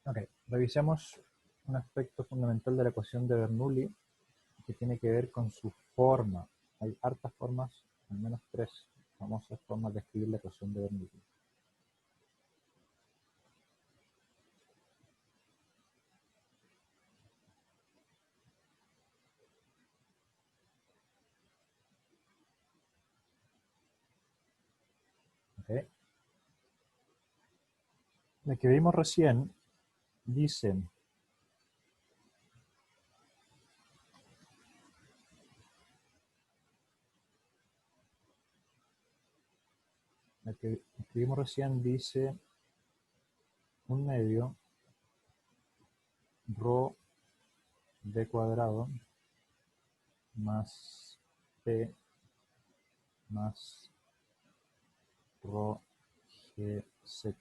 Ok, revisemos un aspecto fundamental de la ecuación de Bernoulli que tiene que ver con su forma. Hay hartas formas, al menos tres famosas formas de escribir la ecuación de Bernoulli. Okay. La que vimos recién dice la que escribimos recién dice 1/2 rho d cuadrado más p más rho gz,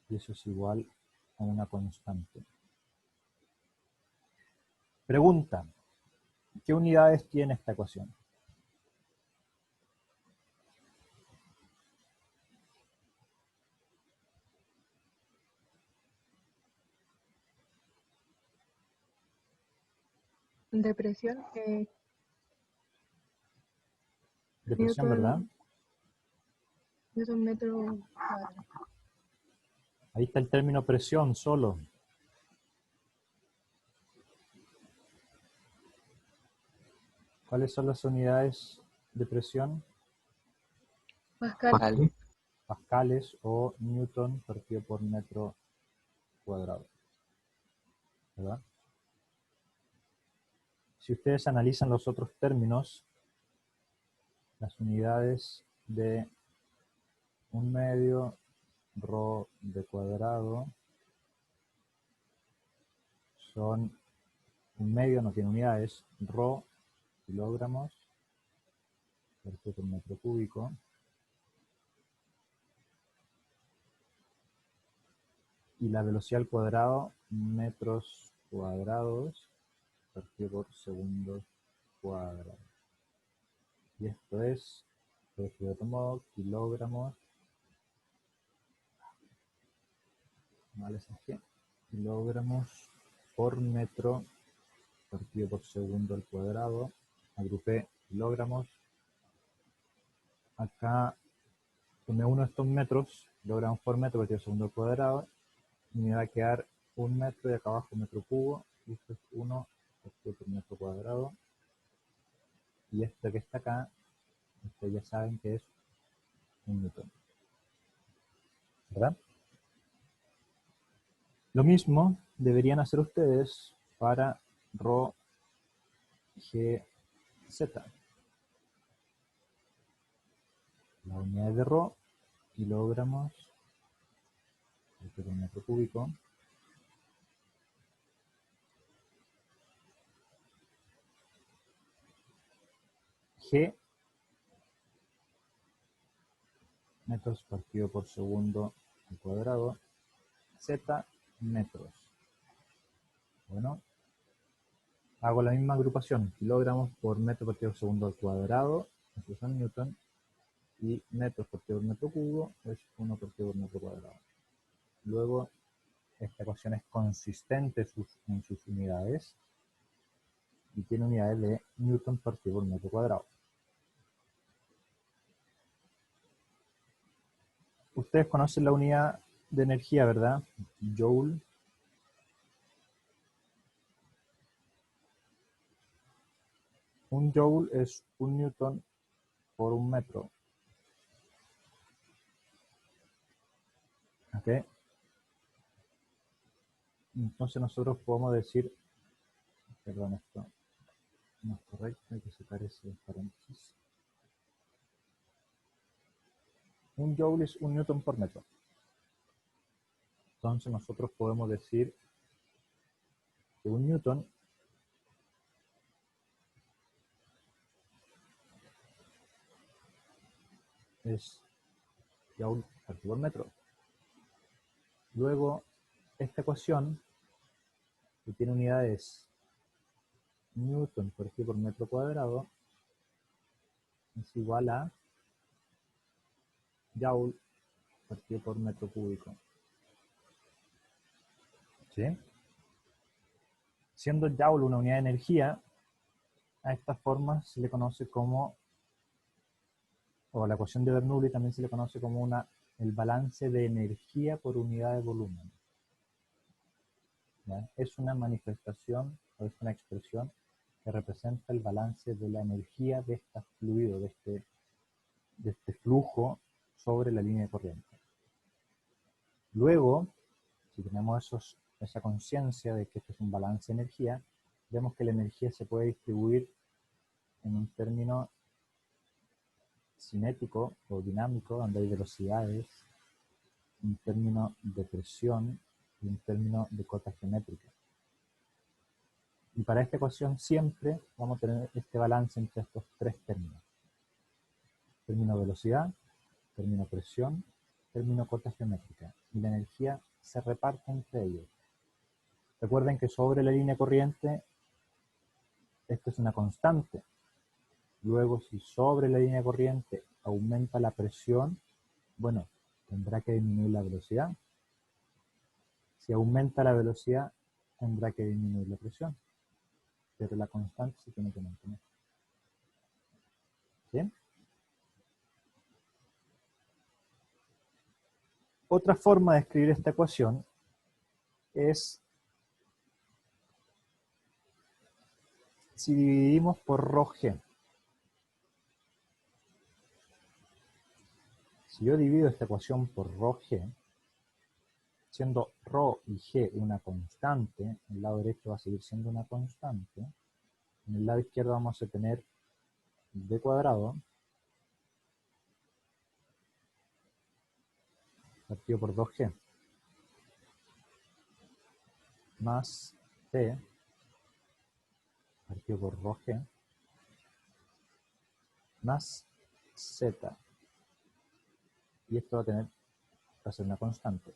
y eso es igual a una constante. Pregunta: ¿qué unidades tiene esta ecuación? Depresión, Depresión, ¿verdad? Newton metro cuadrado. Ahí está el término presión solo. ¿Cuáles son las unidades de presión? Pascal. Pascales o newton partido por metro cuadrado, ¿verdad? Si ustedes analizan los otros términos, las unidades de 1/2 rho de cuadrado son 1/2, no tiene unidades, rho, kilogramos, partido por metro cúbico, y la velocidad al cuadrado, metros cuadrados, partido por segundos cuadrados. Y esto es, de otro modo, kilogramos, ¿vale? Kilogramos por metro partido por segundo al cuadrado. Agrupé kilogramos. Acá tomé uno de estos metros, kilogramos por metro partido por segundo al cuadrado, y me va a quedar 1 metro, y acá abajo metro cubo, y esto es 1 partido por metro cuadrado. Y esto que está acá, ustedes ya saben que es 1 newton, ¿verdad? Lo mismo deberían hacer ustedes para rho gz. La unidad de rho, kilogramos por metro cúbico. G, metros partido por segundo al cuadrado. Z, metros. Bueno, hago la misma agrupación, kilogramos por metro partido por segundo al cuadrado, eso son newton, y metros partido por metro cubo es 1 partido por metro cuadrado. Luego, esta ecuación es consistente en sus unidades y tiene unidades de newton partido por metro cuadrado. Ustedes conocen la unidad de energía, ¿verdad? Joule. Un joule es 1 newton por 1 metro. ¿Ok? Entonces nosotros podemos decir, perdón, esto no es correcto, hay que sacar ese paréntesis. Un joule es 1 newton por metro. Entonces nosotros podemos decir que 1 newton es joule partido por metro. Luego, esta ecuación, que tiene unidades newton partido por metro cuadrado, es igual a joule partido por metro cúbico. ¿Sí? Siendo Joule una unidad de energía, a esta forma se le conoce como, o la ecuación de Bernoulli también se le conoce como el balance de energía por unidad de volumen. ¿Ya? Es una manifestación o es una expresión que representa el balance de la energía de este fluido, de este flujo sobre la línea de corriente. Luego, si tenemos esa conciencia de que esto es un balance de energía, vemos que la energía se puede distribuir en un término cinético o dinámico, donde hay velocidades, un término de presión y un término de cota geométrica. Y para esta ecuación siempre vamos a tener este balance entre estos tres términos. Término velocidad, término presión, término cota geométrica. Y la energía se reparte entre ellos. Recuerden que sobre la línea corriente, esto es una constante. Luego, si sobre la línea corriente aumenta la presión, bueno, tendrá que disminuir la velocidad. Si aumenta la velocidad, tendrá que disminuir la presión. Pero la constante se tiene que mantener. ¿Bien? Otra forma de escribir esta ecuación es si dividimos por ρg. Si yo divido esta ecuación por ρg, siendo ρ y g una constante, el lado derecho va a seguir siendo una constante, en el lado izquierdo vamos a tener d cuadrado partido por 2g más t partido por ρg más z. Y esto va a ser una constante.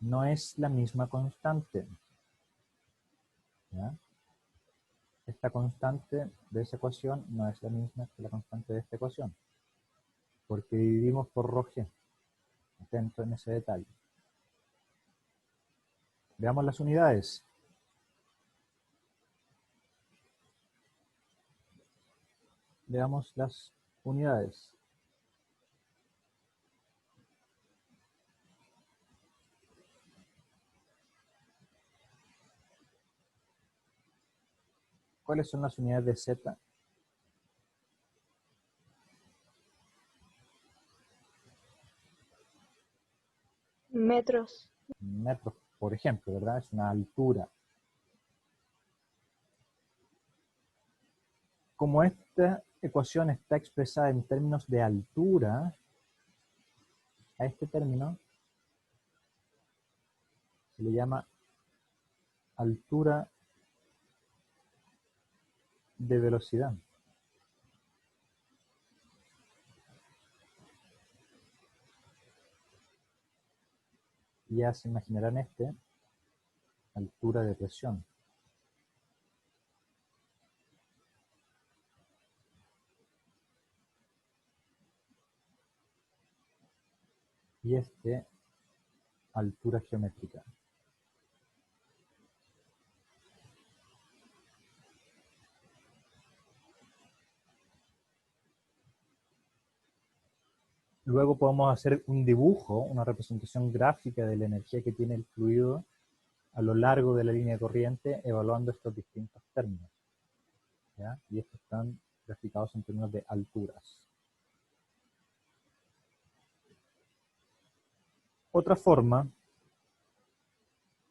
No es la misma constante, ¿ya? Esta constante de esa ecuación no es la misma que la constante de esta ecuación, porque dividimos por ρg. Atento en ese detalle. Veamos las unidades. Veamos las unidades. ¿Cuáles son las unidades de Z? Metros. Metros, por ejemplo, ¿verdad? Es una altura. Como esta ecuación está expresada en términos de altura, a este término se le llama altura de velocidad. Ya se imaginarán altura de presión. Y altura geométrica. Luego podemos hacer un dibujo, una representación gráfica de la energía que tiene el fluido a lo largo de la línea de corriente, evaluando estos distintos términos, ¿ya? Y estos están graficados en términos de alturas. Otra forma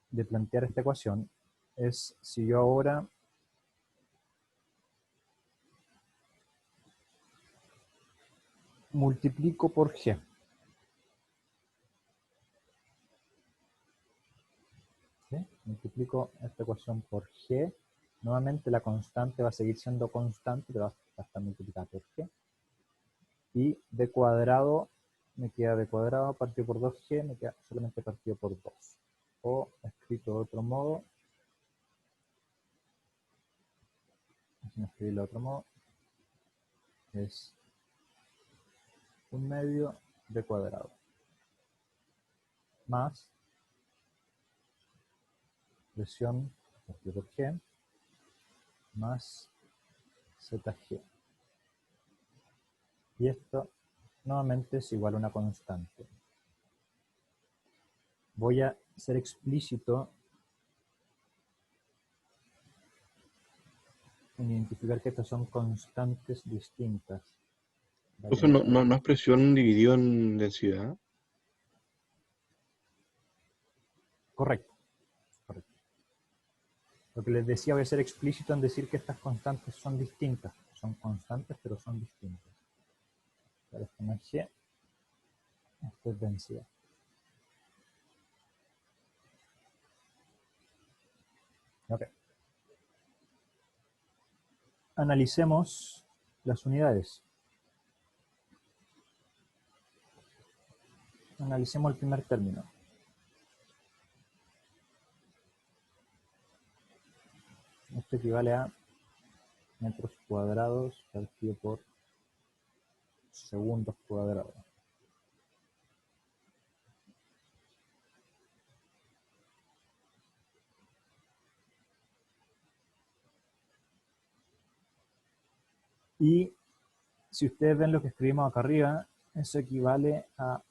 de plantear esta ecuación es si yo ahora multiplico por g. ¿Sí? Multiplico esta ecuación por g. Nuevamente la constante va a seguir siendo constante, pero va a estar multiplicada por g. Y d cuadrado, me queda d cuadrado partido por 2g, me queda solamente partido por 2. O escrito de otro modo, déjenme escribirlo de otro modo, es 1/2 d cuadrado más presión partido por G más ZG. Y esto nuevamente es igual a una constante. Voy a ser explícito en identificar que estas son constantes distintas. Entonces, ¿no es presión dividido en densidad? Correcto. Lo que les decía, voy a ser explícito en decir que estas constantes son distintas. Son constantes, pero son distintas. Esto no es G, esto es densidad. Ok. Analicemos las unidades. Analicemos el primer término. Esto equivale a metros cuadrados partido por segundos cuadrados. Y si ustedes ven lo que escribimos acá arriba, eso equivale a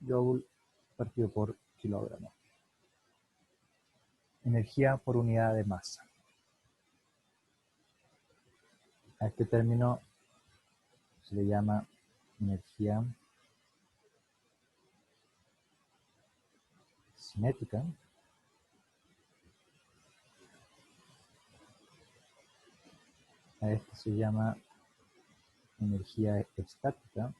joule partido por kilogramo. Energía por unidad de masa. A este término se le llama energía cinética. A este se llama energía estática.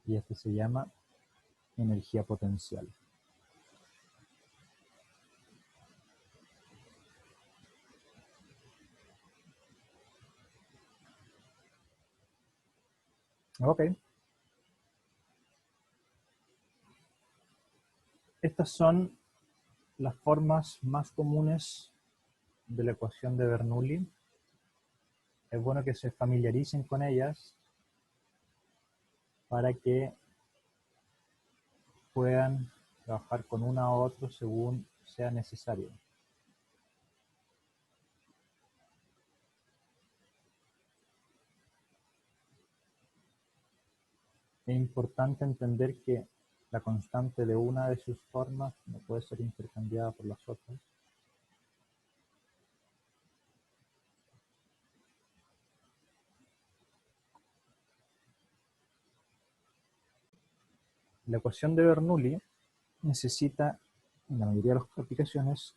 Y este se llama energía potencial. Ok. Estas son las formas más comunes de la ecuación de Bernoulli. Es bueno que se familiaricen con ellas para que puedan trabajar con una u otra según sea necesario. Es importante entender que la constante de una de sus formas no puede ser intercambiada por las otras. La ecuación de Bernoulli necesita, en la mayoría de las aplicaciones,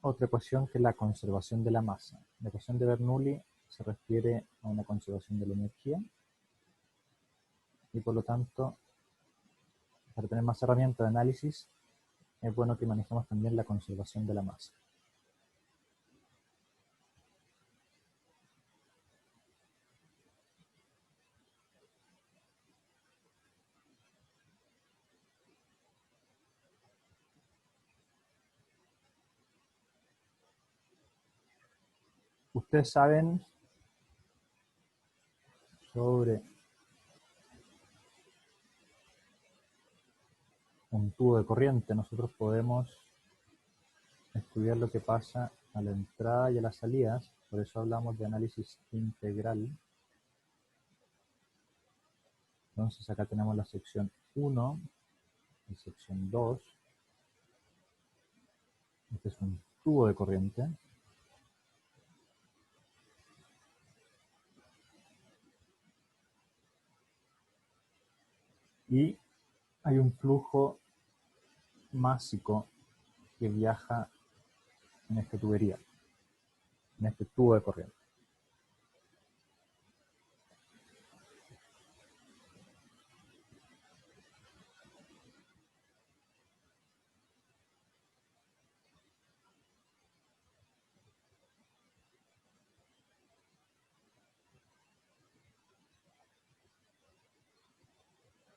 otra ecuación que es la conservación de la masa. La ecuación de Bernoulli se refiere a una conservación de la energía y por lo tanto, para tener más herramientas de análisis, es bueno que manejemos también la conservación de la masa. Ustedes saben sobre un tubo de corriente. Nosotros podemos estudiar lo que pasa a la entrada y a las salidas, por eso hablamos de análisis integral. Entonces acá tenemos la sección 1 y sección 2. Este es un tubo de corriente. Y hay un flujo másico que viaja en esta tubería, en este tubo de corriente.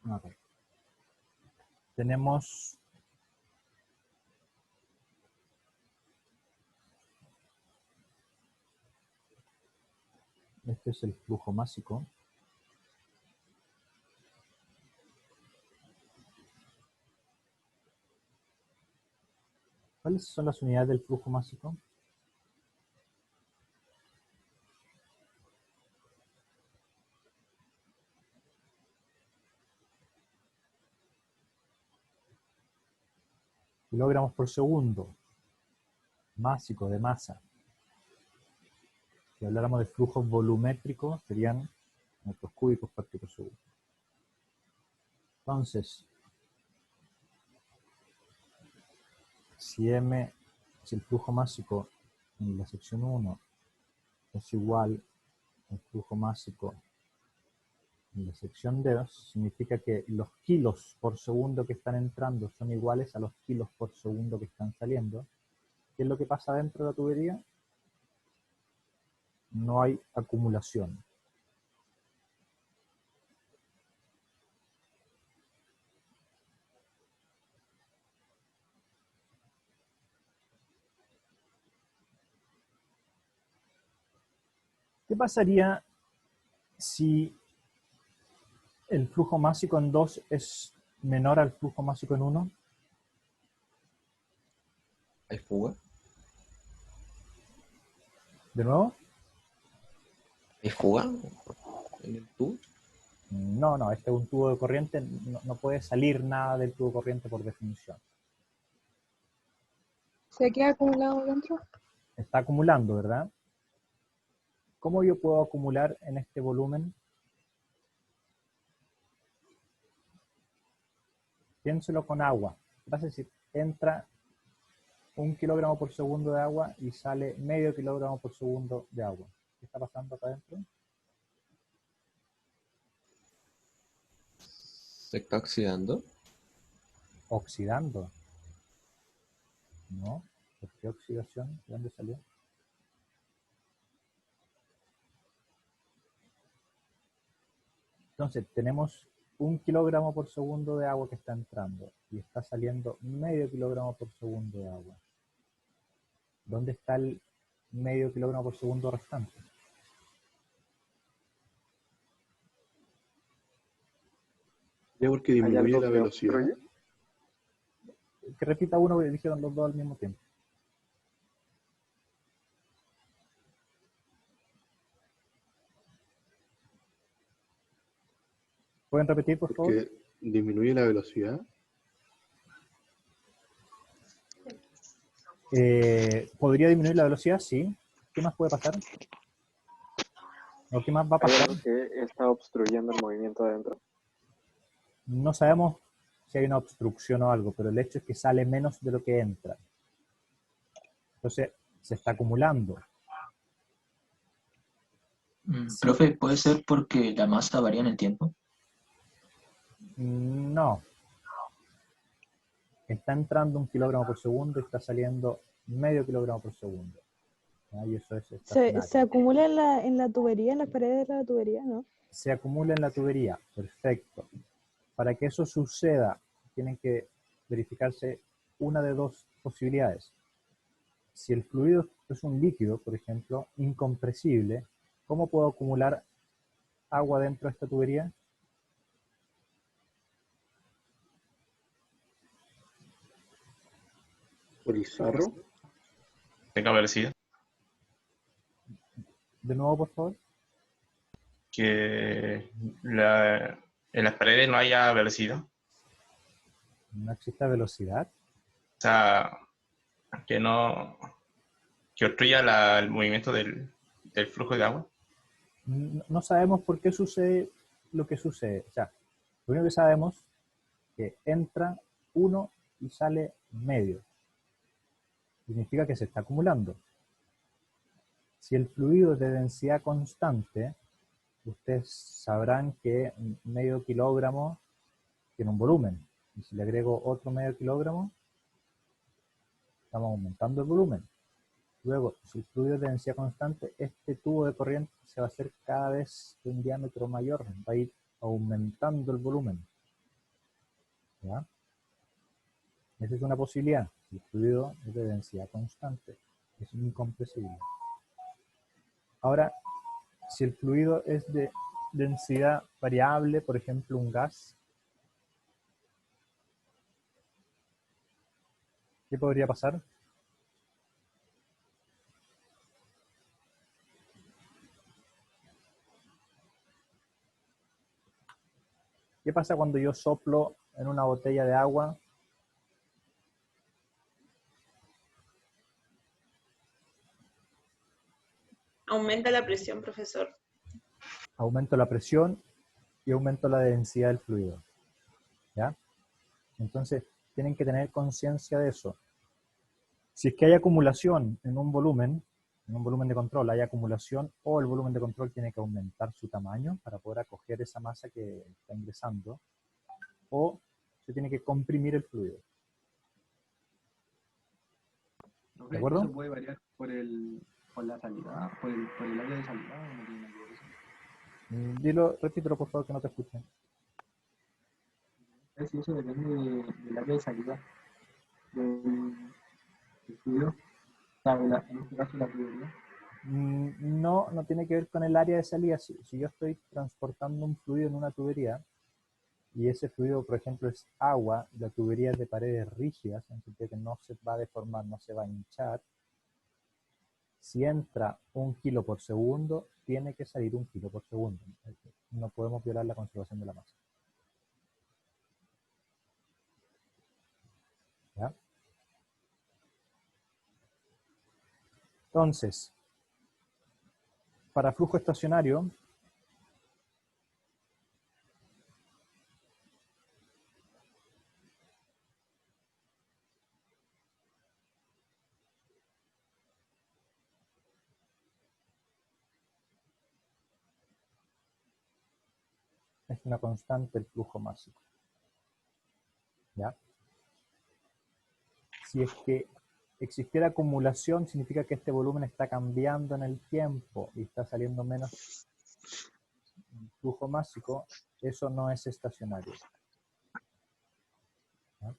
Okay. Tenemos Este es el flujo másico. ¿Cuáles son las unidades del flujo másico? Kilogramos por segundo. Másico, de masa. Si habláramos de flujos volumétricos, serían metros cúbicos parte por segundo. Entonces, si el flujo másico en la sección 1 es igual al flujo másico en la sección 2, significa que los kilos por segundo que están entrando son iguales a los kilos por segundo que están saliendo. ¿Qué es lo que pasa dentro de la tubería? No hay acumulación. ¿Qué pasaría si el flujo másico en 2 es menor al flujo másico en 1? ¿Hay fuga? ¿De nuevo? ¿Hay fuga en el tubo? No, este es un tubo de corriente, no puede salir nada del tubo de corriente por definición. ¿Se queda acumulado dentro? Está acumulando, ¿verdad? ¿Cómo yo puedo acumular en este volumen? Piénselo con agua. ¿Qué pasa si entra 1 kilogramo por segundo de agua y sale medio kilogramo por segundo de agua? ¿Qué está pasando acá adentro? ¿Se está oxidando? Oxidando. ¿No? ¿Por qué oxidación? ¿De dónde salió? Entonces, tenemos 1 kilogramo por segundo de agua que está entrando y está saliendo medio kilogramo por segundo de agua. ¿Dónde está el medio kilogramo por segundo restante? Ya porque ¿Hay disminuye algo la que velocidad. obstruye? Que repita uno, porque dijeron los dos al mismo tiempo. ¿Pueden repetir, por favor? Porque disminuye la velocidad. ¿Podría disminuir la velocidad? Sí. ¿Qué más puede pasar? ¿O qué más va a ¿Hay pasar? algo que está obstruyendo el movimiento adentro? No sabemos si hay una obstrucción o algo, pero el hecho es que sale menos de lo que entra. Entonces, se está acumulando. Profe, ¿puede ser porque la masa varía en el tiempo? No. Está entrando 1 kilogramo por segundo y está saliendo medio kilogramo por segundo. Y eso es Se estacionario. acumula en la tubería, en las paredes de la tubería, ¿no? Se acumula en la tubería. Perfecto. Para que eso suceda, tienen que verificarse una de dos posibilidades. Si el fluido es un líquido, por ejemplo, incompresible, ¿cómo puedo acumular agua dentro de esta tubería? Por el sarro. Tenga velocidad, De nuevo, por favor. que en las paredes no haya velocidad, No existe velocidad. o sea, que no, que obstruya el movimiento del flujo de agua. No sabemos por qué sucede lo que sucede. O sea, lo único que sabemos es que entra 1 y sale medio. Significa que se está acumulando. Si el fluido es de densidad constante, ustedes sabrán que medio kilogramo tiene un volumen. Y si le agrego otro medio kilogramo, estamos aumentando el volumen. Luego, si el fluido es de densidad constante, este tubo de corriente se va a hacer cada vez de un diámetro mayor, va a ir aumentando el volumen. ¿Ya? Esa es una posibilidad. El fluido es de densidad constante, es incompresible. Ahora, Si el fluido es de densidad variable, por ejemplo, un gas, ¿qué podría pasar? ¿Qué pasa cuando yo soplo en una botella de agua? Aumenta la presión, profesor. Aumento la presión y aumento la densidad del fluido. ¿Ya? Entonces, tienen que tener conciencia de eso. Si es que hay acumulación en un volumen de control, hay acumulación, o el volumen de control tiene que aumentar su tamaño para poder acoger esa masa que está ingresando, o se tiene que comprimir el fluido. ¿De acuerdo? ¿Eso puede variar por la salida, por el área de salida, o no tiene nada que ver eso? Dilo, repítelo por favor que no te escuchen. Si eso depende del área de salida del fluido, o sea, en este caso la tubería. No, no tiene que ver con el área de salida. Si yo estoy transportando un fluido en una tubería, y ese fluido, por ejemplo, es agua, la tubería es de paredes rígidas, en el sentido que no se va a deformar, no se va a hinchar. Si entra 1 kilo por segundo, tiene que salir 1 kilo por segundo. No podemos violar la conservación de la masa. ¿Ya? Entonces, para flujo estacionario, es una constante el flujo másico. ¿Ya? Si es que existiera acumulación, significa que este volumen está cambiando en el tiempo y está saliendo menos flujo másico, eso no es estacionario. ¿Ya?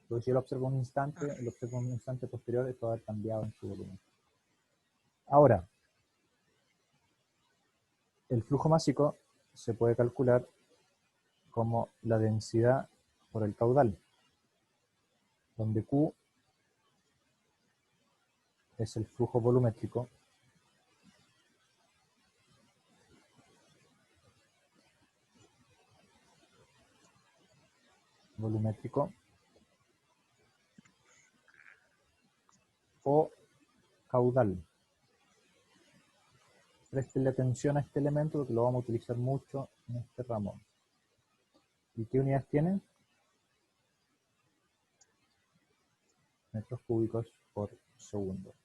Entonces, si yo lo observo un instante, el observo un instante posterior, esto va a haber cambiado en su volumen. Ahora, el flujo másico se puede calcular como la densidad por el caudal, donde Q es el flujo volumétrico o caudal. Prestenle atención a este elemento porque lo vamos a utilizar mucho en este ramo. ¿Y qué unidades tiene? Metros cúbicos por segundo.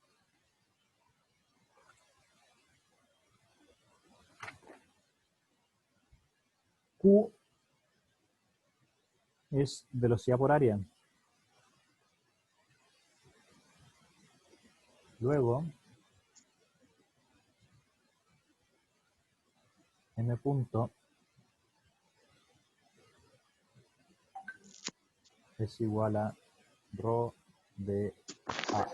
Q es velocidad por área. Luego, M punto es igual a rho de A.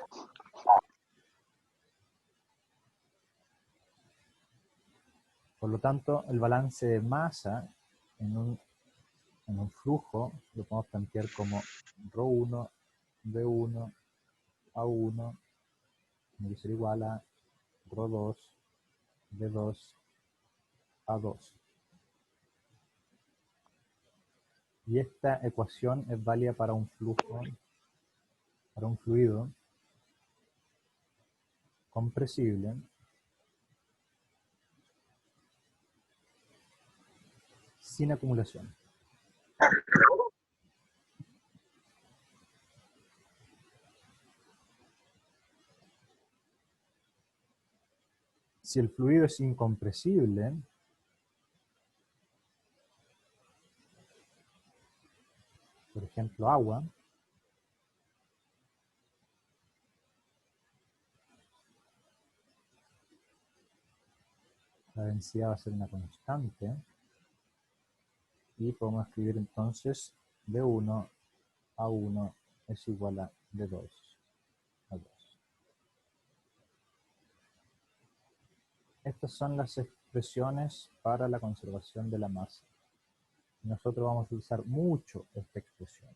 Por lo tanto, el balance de masa en un flujo lo podemos plantear como ρ1, v1, a1, tiene que ser igual a ρ2, v2, a2. Y esta ecuación es válida para un flujo, para un fluido compresible sin acumulación. Si el fluido es incompresible, por ejemplo agua, la densidad va a ser una constante y podemos escribir entonces V1 A1 es igual a V2 A2. Estas son las expresiones para la conservación de la masa. Nosotros vamos a usar mucho esta expresión.